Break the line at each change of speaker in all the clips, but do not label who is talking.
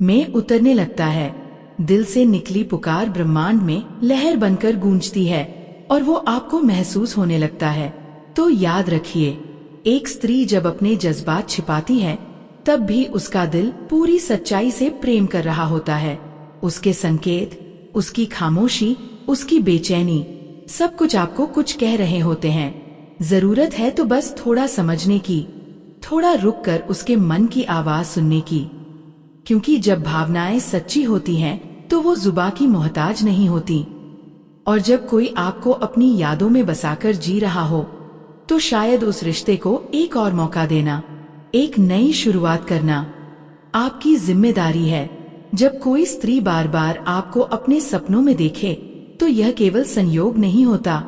में उतरने लगता है। दिल से निकली पुकार ब्रह्मांड में लहर बनकर गूंजती है और वो आपको महसूस होने लगता है। तो याद रखिए, एक स्त्री जब अपने जज्बात छिपाती है तब भी उसका दिल पूरी सच्चाई से प्रेम कर रहा होता है। उसके संकेत, उसकी खामोशी, उसकी बेचैनी, सब कुछ आपको कुछ कह रहे होते हैं। जरूरत है तो बस थोड़ा समझने की, थोड़ा रुक कर उसके मन की आवाज सुनने की। क्योंकि जब भावनाएं सच्ची होती हैं तो वो जुबां की मोहताज नहीं होती। और जब कोई आपको अपनी यादों में बसाकर जी रहा हो तो शायद उस रिश्ते को एक और मौका देना, एक नई शुरुआत करना आपकी जिम्मेदारी है। जब कोई स्त्री बार बार आपको अपने सपनों में देखे तो यह केवल संयोग नहीं होता,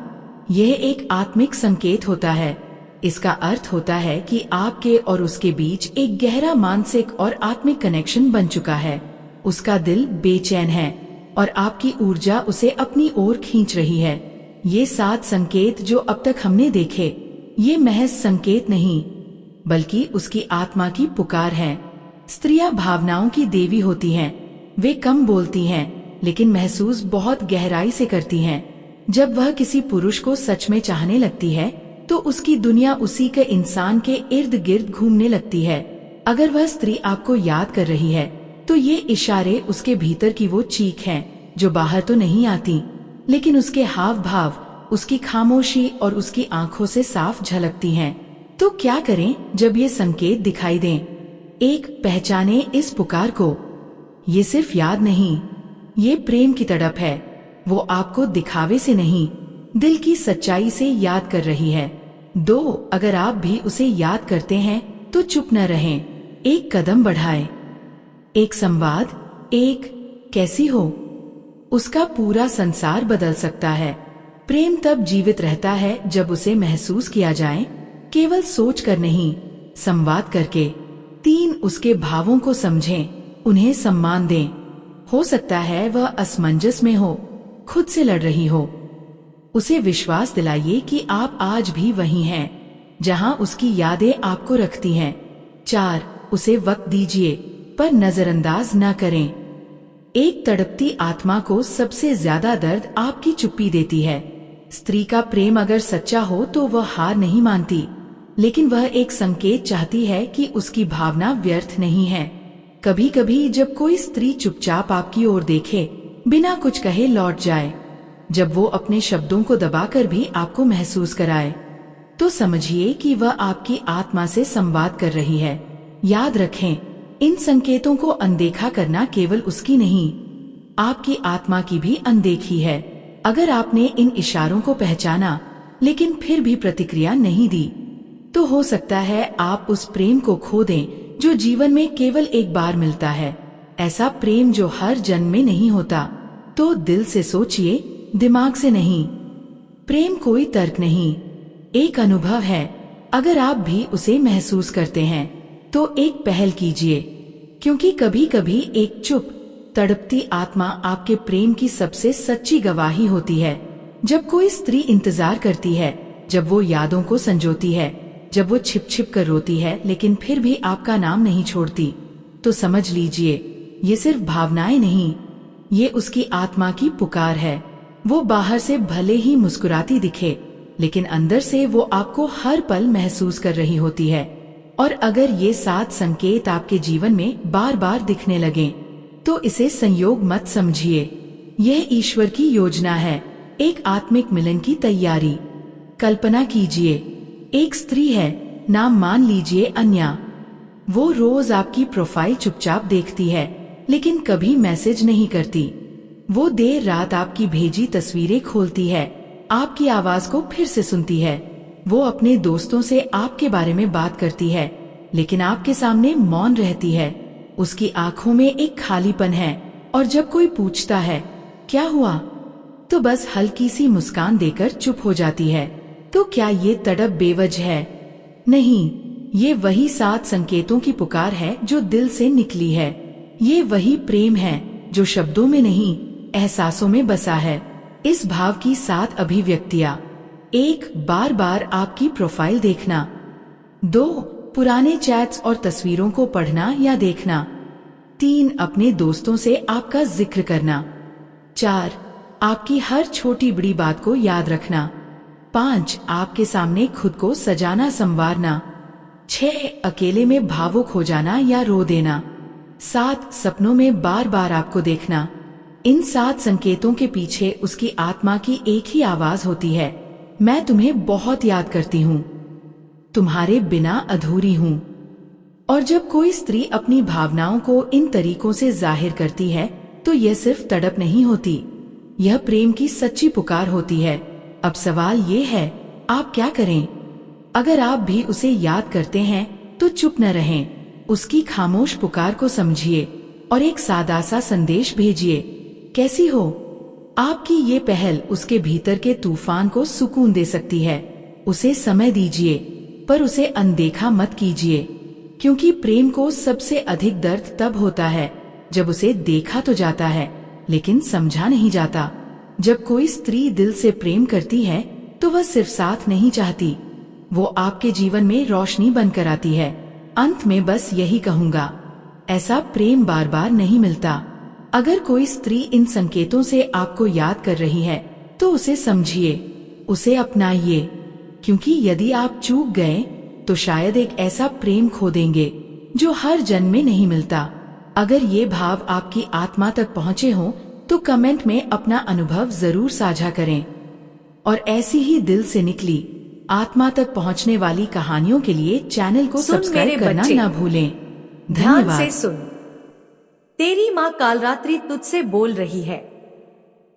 यह एक आत्मिक संकेत होता है। इसका अर्थ होता है कि आपके और उसके बीच एक गहरा मानसिक और आत्मिक कनेक्शन बन चुका है। उसका दिल बेचैन है और आपकी ऊर्जा उसे अपनी ओर खींच रही है। ये 7 संकेत जो अब तक हमने देखे, ये महज संकेत नहीं बल्कि उसकी आत्मा की पुकार है। स्त्रियां भावनाओं की देवी होती हैं। वे कम बोलती हैं लेकिन महसूस बहुत गहराई से करती हैं। जब वह किसी पुरुष को सच में चाहने लगती है तो उसकी दुनिया उसी के इंसान के इर्द गिर्द घूमने लगती है। अगर वह स्त्री आपको याद कर रही है तो ये इशारे उसके भीतर की वो चीख हैं जो बाहर तो नहीं आती, लेकिन उसके हाव भाव, उसकी खामोशी और उसकी आंखों से साफ झलकती हैं। तो क्या करें जब ये संकेत दिखाई दें? एक, पहचाने इस पुकार को। ये सिर्फ याद नहीं, ये प्रेम की तड़प है। वो आपको दिखावे से नहीं, दिल की सच्चाई से याद कर रही है। 2, अगर आप भी उसे याद करते हैं तो चुप न रहें, एक कदम बढ़ाएं। एक संवाद, एक कैसी हो, उसका पूरा संसार बदल सकता है। प्रेम तब जीवित रहता है जब उसे महसूस किया जाए, केवल सोच कर नहीं, संवाद करके। 3, उसके भावों को समझें, उन्हें सम्मान दें। हो सकता है वह असमंजस में हो, खुद से लड़ रही हो। उसे विश्वास दिलाइए कि आप आज भी वही हैं, जहां उसकी यादें आपको रखती हैं। 4, उसे वक्त दीजिए पर नजरअंदाज न करें। एक तड़पती आत्मा को सबसे ज्यादा दर्द आपकी चुप्पी देती है। स्त्री का प्रेम अगर सच्चा हो तो वह हार नहीं मानती, लेकिन वह एक संकेत चाहती है कि उसकी भावना व्यर्थ नहीं है। कभी कभी जब कोई स्त्री चुपचाप आपकी ओर देखे, बिना कुछ कहे लौट जाए, जब वो अपने शब्दों को दबाकर भी आपको महसूस कराए, तो समझिए कि वह आपकी आत्मा से संवाद कर रही है। याद रखें, इन संकेतों को अनदेखा करना केवल उसकी नहीं, आपकी आत्मा की भी अनदेखी है। अगर आपने इन इशारों को पहचाना लेकिन फिर भी प्रतिक्रिया नहीं दी, तो हो सकता है आप उस प्रेम को खो दें जो जीवन में केवल एक बार मिलता है। ऐसा प्रेम जो हर जन्म में नहीं होता। तो दिल से सोचिए, दिमाग से नहीं। प्रेम कोई तर्क नहीं, एक अनुभव है। अगर आप भी उसे महसूस करते हैं तो एक पहल कीजिए, क्योंकि कभी कभी एक चुप तड़पती आत्मा आपके प्रेम की सबसे सच्ची गवाही होती है। जब कोई स्त्री इंतजार करती है, जब वो यादों को संजोती है, जब वो छिप छिप कर रोती है लेकिन फिर भी आपका नाम नहीं छोड़ती, तो समझ लीजिए ये सिर्फ भावनाएं नहीं, ये उसकी आत्मा की पुकार है। वो बाहर से भले ही मुस्कुराती दिखे, लेकिन अंदर से वो आपको हर पल महसूस कर रही होती है। और अगर ये 7 संकेत आपके जीवन में बार बार दिखने लगें, तो इसे संयोग मत समझिए, यह ईश्वर की योजना है, एक आत्मिक मिलन की तैयारी। कल्पना कीजिए, एक स्त्री है, नाम मान लीजिए अन्या। वो रोज आपकी प्रोफाइल चुपचाप देखती है लेकिन कभी मैसेज नहीं करती। वो देर रात आपकी भेजी तस्वीरें खोलती है, आपकी आवाज को फिर से सुनती है। वो अपने दोस्तों से आपके बारे में बात करती है लेकिन आपके सामने मौन रहती है। उसकी आंखों में एक खालीपन है और जब कोई पूछता है क्या हुआ, तो बस हल्की सी मुस्कान देकर चुप हो जाती है। तो क्या ये तड़प बेवजह है? नहीं, ये वही 7 संकेतों की पुकार है जो दिल से निकली है। ये वही प्रेम है जो शब्दों में नहीं, एहसासों में बसा है। इस भाव की 7 अभिव्यक्तियां। 1, बार बार आपकी प्रोफाइल देखना। 2, पुराने चैट्स और तस्वीरों को पढ़ना या देखना। 3. अपने दोस्तों से आपका जिक्र करना। 4. आपकी हर छोटी बड़ी बात को याद रखना। 5. आपके सामने खुद को सजाना संवारना। 6. अकेले में भावुक हो जाना या रो देना। 7. सपनों में बार बार आपको देखना। इन 7 संकेतों के पीछे उसकी आत्मा की एक ही आवाज होती है, मैं तुम्हें बहुत याद करती हूँ, तुम्हारे बिना अधूरी हूँ। और जब कोई स्त्री अपनी भावनाओं को इन तरीकों से जाहिर करती है तो यह सिर्फ तड़प नहीं होती, यह प्रेम की सच्ची पुकार होती है। अब सवाल ये है, आप क्या करें? अगर आप भी उसे याद करते हैं तो चुप न रहें, उसकी खामोश पुकार को समझिए और एक सादा सा संदेश भेजिए। कैसी हो? आपकी ये पहल उसके भीतर के तूफान को सुकून दे सकती है। उसे समय दीजिए, पर उसे अनदेखा मत कीजिए, क्योंकि प्रेम को सबसे अधिक दर्द तब होता है जब उसे देखा तो जाता है लेकिन समझा नहीं जाता। जब कोई स्त्री दिल से प्रेम करती है तो वह सिर्फ साथ नहीं चाहती, वो आपके जीवन में रोशनी बनकर आती है। अंत में बस यही कहूँगा, ऐसा प्रेम बार बार नहीं मिलता। अगर कोई स्त्री इन संकेतों से आपको याद कर रही है तो उसे समझिए, उसे अपनाइए, क्योंकि यदि आप चूक गए तो शायद एक ऐसा प्रेम खो देंगे जो हर जन्म में नहीं मिलता। अगर ये भाव आपकी आत्मा तक पहुँचे हों तो कमेंट में अपना अनुभव जरूर साझा करें। और ऐसी ही दिल से निकली आत्मा तक पहुँचने वाली कहानियों के लिए चैनल को सब्सक्राइब करना न भूलें।
ध्यान से सुन। तेरी माँ कालरात्रि तुझसे बोल रही है।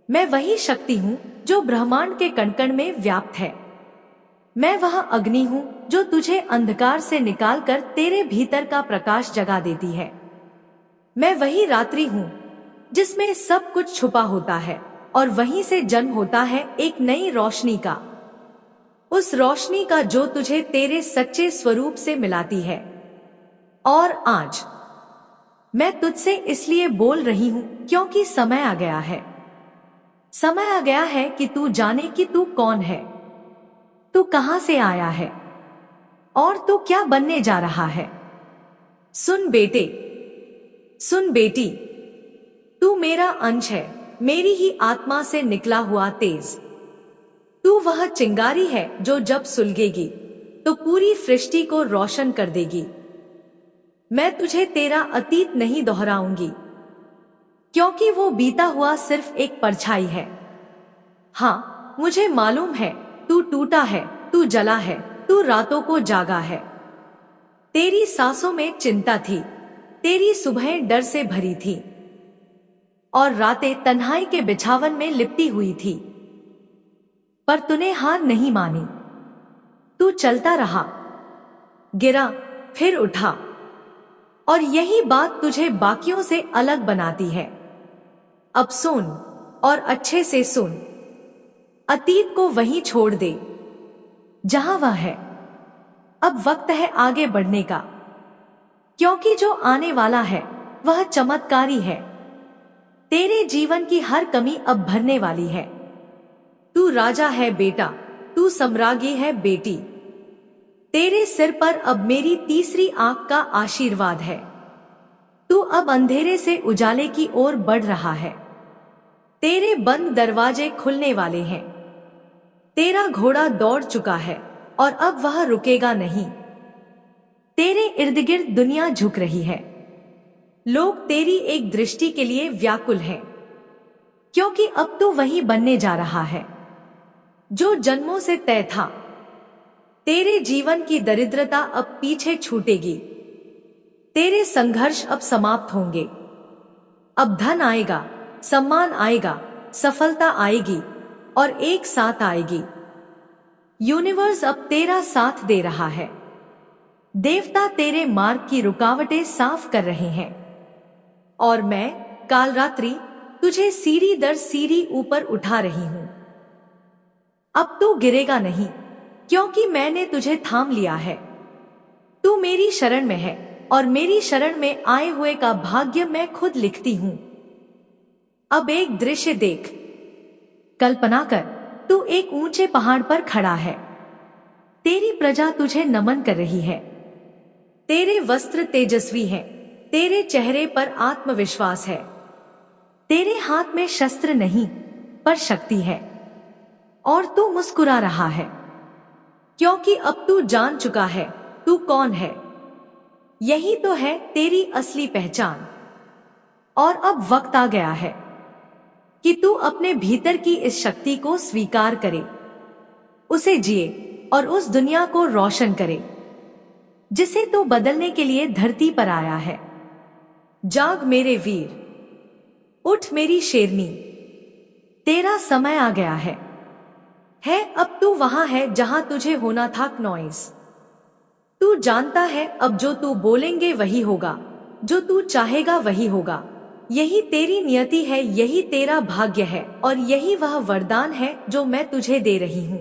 मैं वही शक्ति हूँ जो ब्रह्मांड के कण-कण में व्याप्त है। मैं वह अग्नि हूँ जो तुझे अंधकार से निकालकर तेरे भीतर का प्रकाश जगा देती है। मैं वही रात्रि हूँ जिसमें सब कुछ छुपा होता है और वहीं से जन्म होता है एक नई रोशनी का, उस रोशनी का जो तुझे तेरे सच्चे स्वरूप से मिलाती है। और आज मैं तुझसे इसलिए बोल रही हूँ क्योंकि समय आ गया है। समय आ गया है कि तू जाने कि तू कौन है, तू कहां से आया है और तू क्या बनने जा रहा है। सुन बेटे, सुन बेटी, तू मेरा अंश है, मेरी ही आत्मा से निकला हुआ तेज। तू वह चिंगारी है जो जब सुलगेगी तो पूरी सृष्टि को रोशन कर देगी। मैं तुझे तेरा अतीत नहीं दोहराऊंगी, क्योंकि वो बीता हुआ सिर्फ एक परछाई है। हाँ, मुझे मालूम है तू टूटा है, तू जला है, तू रातों को जागा है। तेरी सांसों में चिंता थी, तेरी सुबहें डर से भरी थी और रातें तन्हाई के बिछावन में लिपटी हुई थी। पर तूने हार नहीं मानी, तू चलता रहा, गिरा फिर उठा, और यही बात तुझे बाकियों से अलग बनाती है। अब सुन और अच्छे से सुन, अतीत को वहीं छोड़ दे जहां वह है। अब वक्त है आगे बढ़ने का, क्योंकि जो आने वाला है वह चमत्कारी है। तेरे जीवन की हर कमी अब भरने वाली है। तू राजा है बेटा, तू सम्राज्ञी है बेटी। तेरे सिर पर अब मेरी तीसरी आंख का आशीर्वाद है। तू अब अंधेरे से उजाले की ओर बढ़ रहा है। तेरे बंद दरवाजे खुलने वाले हैं। तेरा घोड़ा दौड़ चुका है और अब वह रुकेगा नहीं। तेरे इर्द गिर्द दुनिया झुक रही है। लोग तेरी एक दृष्टि के लिए व्याकुल हैं, क्योंकि अब तू वही बनने जा रहा है जो जन्मों से तय था। तेरे जीवन की दरिद्रता अब पीछे छूटेगी। तेरे संघर्ष अब समाप्त होंगे। अब धन आएगा, सम्मान आएगा, सफलता आएगी और एक साथ आएगी। यूनिवर्स अब तेरा साथ दे रहा है। देवता तेरे मार्ग की रुकावटें साफ कर रहे हैं और मैं कालरात्रि तुझे सीढ़ी दर सीढ़ी ऊपर उठा रही हूं। अब तू गिरेगा नहीं, क्योंकि मैंने तुझे थाम लिया है। तू मेरी शरण में है और मेरी शरण में आए हुए का भाग्य मैं खुद लिखती हूं। अब एक दृश्य देख, कल्पना कर, तू एक ऊंचे पहाड़ पर खड़ा है। तेरी प्रजा तुझे नमन कर रही है। तेरे वस्त्र तेजस्वी हैं, तेरे चेहरे पर आत्मविश्वास है। तेरे हाथ में शस्त्र नहीं पर शक्ति है और तू मुस्कुरा रहा है, क्योंकि अब तू जान चुका है तू कौन है। यही तो है तेरी असली पहचान। और अब वक्त आ गया है कि तू अपने भीतर की इस शक्ति को स्वीकार करे, उसे जिए और उस दुनिया को रोशन करे जिसे तू बदलने के लिए धरती पर आया है। जाग मेरे वीर, उठ मेरी शेरनी, तेरा समय आ गया है। अब तू वहां है जहां तुझे होना था क्नॉइस। तू जानता है अब जो तू बोलेंगे वही होगा, जो तू चाहेगा वही होगा। यही तेरी नियति है, यही तेरा भाग्य है और यही वह वरदान है जो मैं तुझे दे रही हूँ।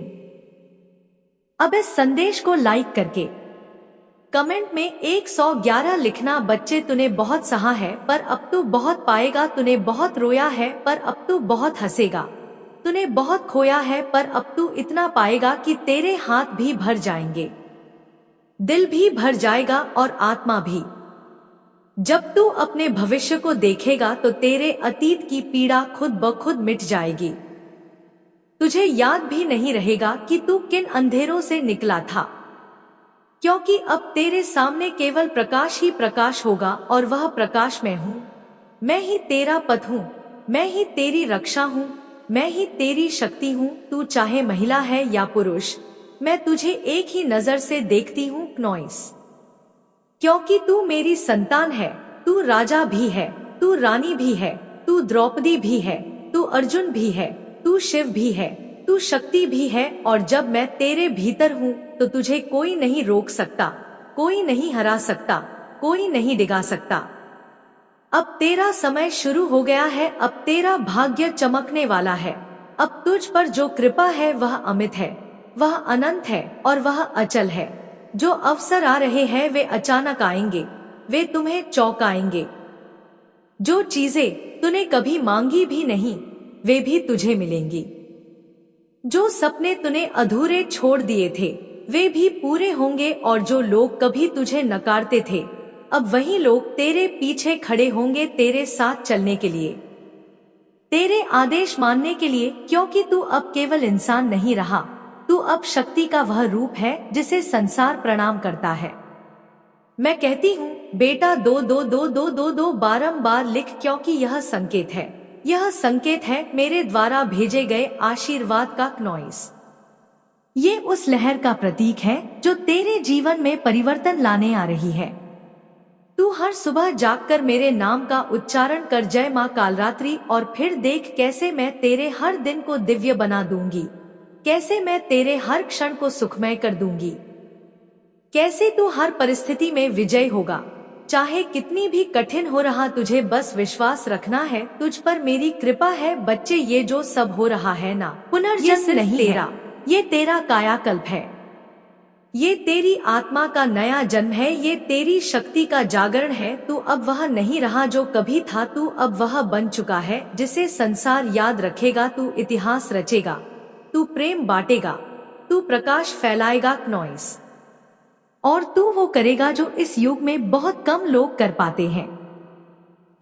अब इस संदेश को लाइक करके कमेंट में 111 लिखना। बच्चे तूने बहुत सहा है पर अब तू बहुत पाएगा। तूने बहुत रोया है पर अब तू बहुत हंसेगा। तूने बहुत खोया है पर अब तू इतना पाएगा कि तेरे हाथ भी भर जाएंगे, दिल भी भर जाएगा और आत्मा भी। जब तू अपने भविष्य को देखेगा तो तेरे अतीत की पीड़ा खुद ब खुद मिट जाएगी। तुझे याद भी नहीं रहेगा कि तू किन अंधेरों से निकला था, क्योंकि अब तेरे सामने केवल प्रकाश ही प्रकाश होगा और वह प्रकाश मैं हूँ। मैं ही तेरा पथ हूँ, मैं ही तेरी रक्षा हूँ, मैं ही तेरी शक्ति हूँ। तू चाहे महिला है या पुरुष, मैं तुझे एक ही नजर से देखती हूँ क्नॉइस, क्योंकि तू मेरी संतान है। तू राजा भी है, तू रानी भी है, तू द्रौपदी भी है, तू अर्जुन भी है, तू शिव भी है, तू शक्ति भी है। और जब मैं तेरे भीतर हूँ तो तुझे कोई नहीं रोक सकता, कोई नहीं हरा सकता, कोई नहीं डिगा सकता। अब तेरा समय शुरू हो गया है, अब तेरा भाग्य चमकने वाला है। अब तुझ पर जो कृपा है वह अमित है, वह अनंत है और वह अचल है। जो अवसर आ रहे हैं वे अचानक आएंगे, वे तुम्हें चौंकाएंगे। जो चीजें तूने कभी मांगी भी नहीं वे भी तुझे मिलेंगी। जो सपने तूने अधूरे छोड़ दिए थे वे भी पूरे होंगे और जो लोग कभी तुझे नकारते थे अब वही लोग तेरे पीछे खड़े होंगे, तेरे साथ चलने के लिए, तेरे आदेश मानने के लिए। क्योंकि तू अब केवल इंसान नहीं रहा, तू अब शक्ति का वह रूप है जिसे संसार प्रणाम करता है। मैं कहती हूँ बेटा 22222 बारंबार लिख, क्योंकि यह संकेत है, यह संकेत है मेरे द्वारा भेजे गए आशीर्वाद का क्नॉइस। ये उस लहर का प्रतीक है जो तेरे जीवन में परिवर्तन लाने आ रही है। तू हर सुबह जागकर मेरे नाम का उच्चारण कर, जय माँ कालरात्रि, और फिर देख कैसे मैं तेरे हर दिन को दिव्य बना दूंगी, कैसे मैं तेरे हर क्षण को सुखमय कर दूंगी, कैसे तू हर परिस्थिति में विजय होगा, चाहे कितनी भी कठिन हो रहा। तुझे बस विश्वास रखना है, तुझ पर मेरी कृपा है। बच्चे ये जो सब हो रहा है ना, पुनर्जन्म नहीं तेरा, ये तेरा कायाकल्प है, ये तेरी आत्मा का नया जन्म है, ये तेरी शक्ति का जागरण है। तू अब वह नहीं रहा जो कभी था, तू अब वह बन चुका है जिसे संसार याद रखेगा। तू इतिहास रचेगा, तू प्रेम बांटेगा, तू प्रकाश फैलाएगा क्नॉइस, और तू वो करेगा जो इस युग में बहुत कम लोग कर पाते हैं।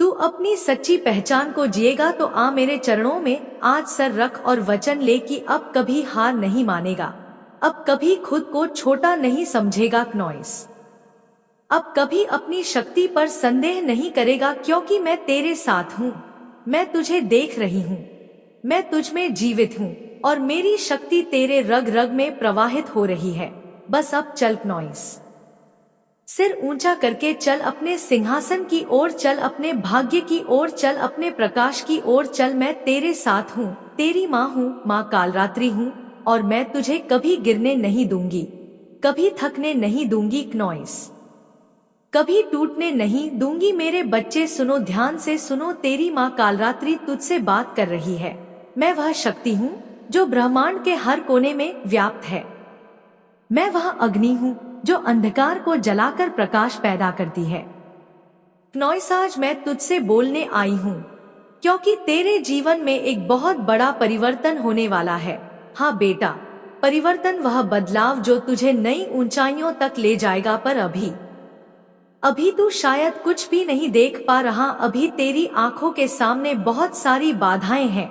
तू अपनी सच्ची पहचान को जिएगा। तो आ मेरे चरणों में आज सर रख और वचन ले कि अब कभी हार नहीं मानेगा, अब कभी खुद को छोटा नहीं समझेगा क्नॉइस, अब कभी अपनी शक्ति पर संदेह नहीं करेगा, क्योंकि मैं तेरे साथ हूँ, मैं तुझे देख रही हूँ, मैं तुझ में जीवित हूँ और मेरी शक्ति तेरे रग रग में प्रवाहित हो रही है। बस अब चल क्नॉइस, सिर ऊंचा करके चल, अपने सिंहासन की ओर चल, अपने भाग्य की ओर चल, अपने प्रकाश की ओर चल। मैं तेरे साथ हूँ, तेरी माँ हूँ, माँ कालरात्रि हूँ, और मैं तुझे कभी गिरने नहीं दूंगी, कभी थकने नहीं दूंगी क्नॉइस, कभी टूटने नहीं दूंगी। मेरे बच्चे सुनो, ध्यान से सुनो, तेरी माँ कालरात्रि तुझसे बात कर रही है। मैं वह शक्ति हूँ जो ब्रह्मांड के हर कोने में व्याप्त है। मैं वह अग्नि हूँ जो अंधकार को जलाकर प्रकाश पैदा करती है। क्नॉइस, आज मैं तुझसे बोलने आई हूँ क्योंकि तेरे जीवन में एक बहुत बड़ा परिवर्तन होने वाला है। हाँ बेटा, परिवर्तन, वह बदलाव जो तुझे नई ऊंचाइयों तक ले जाएगा। पर अभी अभी तू शायद कुछ भी नहीं देख पा रहा, अभी तेरी आंखों के सामने बहुत सारी बाधाएं हैं,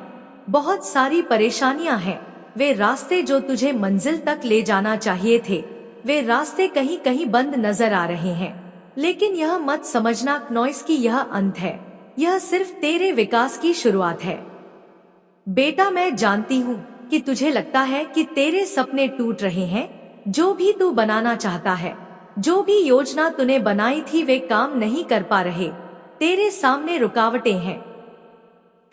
बहुत सारी परेशानियां हैं। वे रास्ते जो तुझे मंजिल तक ले जाना चाहिए थे, वे रास्ते कहीं कहीं बंद नजर आ रहे हैं। लेकिन यह मत समझना नॉइस की यह अंत है, यह सिर्फ तेरे विकास की शुरुआत है। बेटा, मैं जानती हूँ कि तुझे लगता है कि तेरे सपने टूट रहे हैं। जो भी तू बनाना चाहता है, जो भी योजना तूने बनाई थी, वे काम नहीं कर पा रहे। तेरे सामने रुकावटें हैं।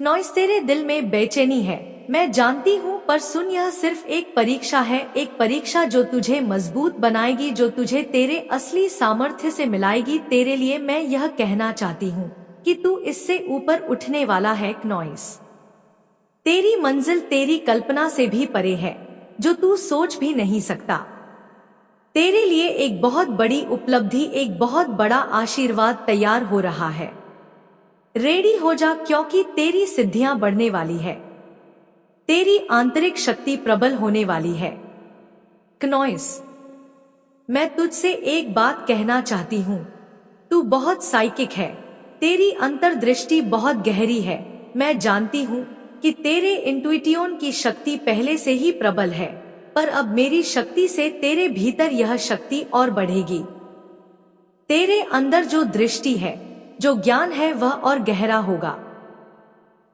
नॉइस, तेरे दिल में बेचैनी है, मैं जानती हूँ, पर सुन, यह सिर्फ एक परीक्षा है, एक परीक्षा जो तुझे मजबूत बनाएगी, जो तुझे तेरे असली सामर्थ्य से मिलाएगी। तेरे लिए मैं यह कहना चाहती हूँ कि तू इससे ऊपर उठने वाला है। नॉइस, तेरी मंजिल तेरी कल्पना से भी परे है, जो तू सोच भी नहीं सकता। तेरे लिए एक बहुत बड़ी उपलब्धि, एक बहुत बड़ा आशीर्वाद तैयार हो रहा है। रेडी हो जा, क्योंकि तेरी सिद्धियां बढ़ने वाली है, तेरी आंतरिक शक्ति प्रबल होने वाली है। नॉइस, मैं तुझसे एक बात कहना चाहती हूँ, तू बहुत साइकिक है, तेरी अंतर्दृष्टि बहुत गहरी है। मैं जानती हूँ कि तेरे इंट्यूइशन की शक्ति पहले से ही प्रबल है, पर अब मेरी शक्ति से तेरे भीतर यह शक्ति और बढ़ेगी। तेरे अंदर जो दृष्टि है, जो ज्ञान है, वह और गहरा होगा।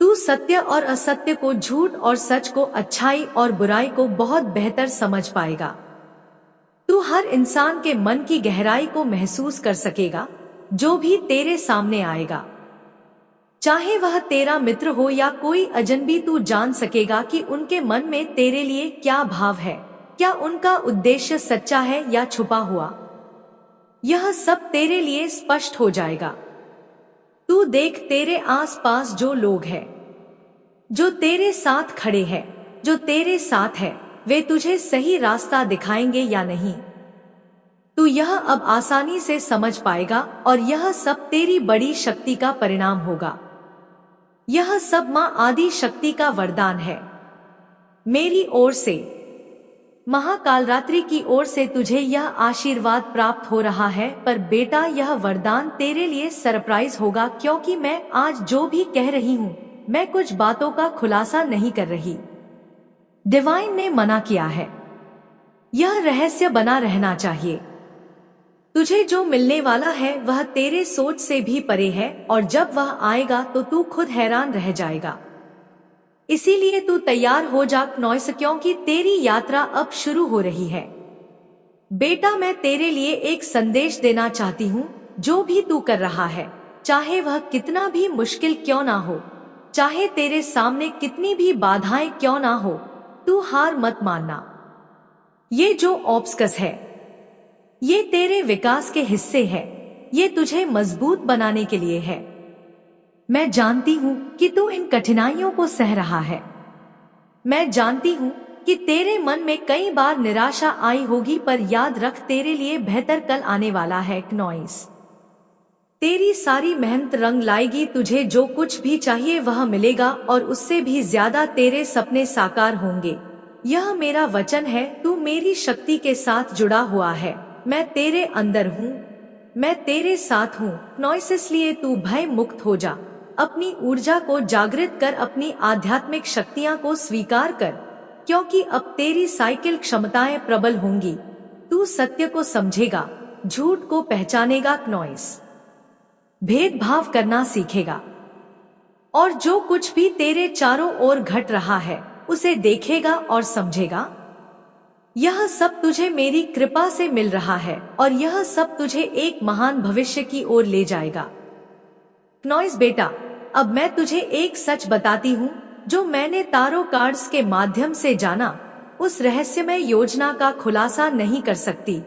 तू सत्य और असत्य को, झूठ और सच को, अच्छाई और बुराई को बहुत बेहतर समझ पाएगा। तू हर इंसान के मन की गहराई को महसूस कर सकेगा, जो भी तेरे सामने आएगा, चाहे वह तेरा मित्र हो या कोई अजनबी। तू जान सकेगा कि उनके मन में तेरे लिए क्या भाव है, क्या उनका उद्देश्य सच्चा है या छुपा हुआ। यह सब तेरे लिए स्पष्ट हो जाएगा। तू देख, तेरे आसपास जो लोग हैं, जो तेरे साथ खड़े हैं, जो तेरे साथ है, वे तुझे सही रास्ता दिखाएंगे या नहीं। तू यह अब आसानी से समझ पाएगा, और यह सब तेरी बड़ी शक्ति का परिणाम होगा। यह सब मां आदि शक्ति का वरदान है। मेरी ओर से, महाकालरात्रि की ओर से तुझे यह आशीर्वाद प्राप्त हो रहा है। पर बेटा, यह वरदान तेरे लिए सरप्राइज होगा, क्योंकि मैं आज जो भी कह रही हूँ, मैं कुछ बातों का खुलासा नहीं कर रही। डिवाइन ने मना किया है, यह रहस्य बना रहना चाहिए। तुझे जो मिलने वाला है वह तेरे सोच से भी परे है, और जब वह आएगा तो तू खुद हैरान रह जाएगा। इसीलिए तू तैयार हो जा नॉइस, क्योंकि तेरी यात्रा अब शुरू हो रही है। बेटा, मैं तेरे लिए एक संदेश देना चाहती हूँ। जो भी तू कर रहा है, चाहे वह कितना भी मुश्किल क्यों ना हो, चाहे तेरे सामने कितनी भी बाधाएं क्यों ना हो, तू हार मत मानना। ये जो ऑब्स्टकल्स है, ये तेरे विकास के हिस्से है, ये तुझे मजबूत बनाने के लिए है। मैं जानती हूँ कि तू इन कठिनाइयों को सह रहा है। मैं जानती हूँ कि तेरे मन में कई बार निराशा आई होगी, पर याद रख, तेरे लिए बेहतर कल आने वाला है। नॉइस, तेरी सारी मेहनत रंग लाएगी। तुझे जो कुछ भी चाहिए वह मिलेगा, और उससे भी ज्यादा तेरे सपने साकार होंगे। यह मेरा वचन है। तू मेरी शक्ति के साथ जुड़ा हुआ है। मैं तेरे अंदर हूँ, मैं तेरे साथ हूँ। नॉइस, इसलिए तू भय मुक्त हो जा। अपनी ऊर्जा को जागृत कर, अपनी आध्यात्मिक शक्तियाँ को स्वीकार कर, क्योंकि अब तेरी साइकिल क्षमताएं प्रबल होंगी। तू सत्य को समझेगा, झूठ को पहचानेगा। नॉइस, भेदभाव करना सीखेगा, और जो कुछ भी तेरे चारों ओर घट रहा है उसे देखेगा और समझेगा। यह सब तुझे मेरी कृपा से मिल रहा है, और यह सब तुझे एक महान भविष्य की ओर ले जाएगा। नॉइस बेटा, अब मैं तुझे एक सच बताती हूँ, जो मैंने तारो कार्ड्स के माध्यम से जाना। उस रहस्यमय योजना का खुलासा नहीं कर सकती,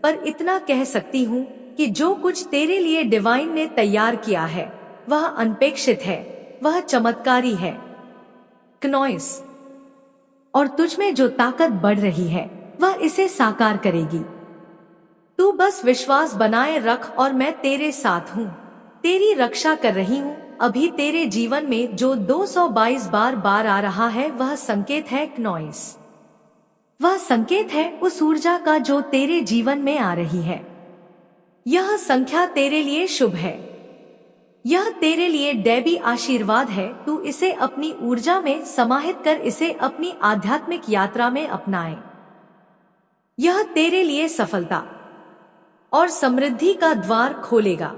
पर इतना कह सकती हूँ कि जो कुछ तेरे लिए डिवाइन ने तैयार किया है वह अनपेक्षित है, वह चमत्कारी है। नॉइस, और तुझमें जो ताकत बढ़ रही है वह इसे साकार करेगी। तू बस विश्वास बनाए रख, और मैं तेरे साथ हूँ, तेरी रक्षा कर रही हूँ। अभी तेरे जीवन में जो 222 बार आ रहा है वह संकेत है। नॉइस, वह संकेत है उस ऊर्जा का जो तेरे जीवन में आ रही है। यह संख्या तेरे लिए शुभ है। यह तेरे लिए दैवी आशीर्वाद है। तू इसे अपनी ऊर्जा में समाहित कर इसे अपनी आध्यात्मिक यात्रा में अपनाए। यह तेरे लिए सफलता और समृद्धि का द्वार खोलेगा।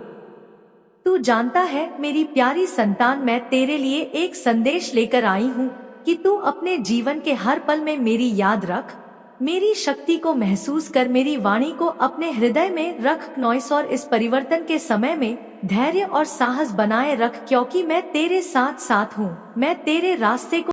तू जानता है मेरी प्यारी संतान, मैं तेरे लिए एक संदेश लेकर आई हूँ कि तू अपने जीवन के हर पल में मेरी याद रख, मेरी शक्ति को महसूस कर, मेरी वाणी को अपने हृदय में रख नॉइस, और इस परिवर्तन के समय में धैर्य और साहस बनाए रख, क्योंकि मैं तेरे साथ साथ हूँ। मैं तेरे रास्ते को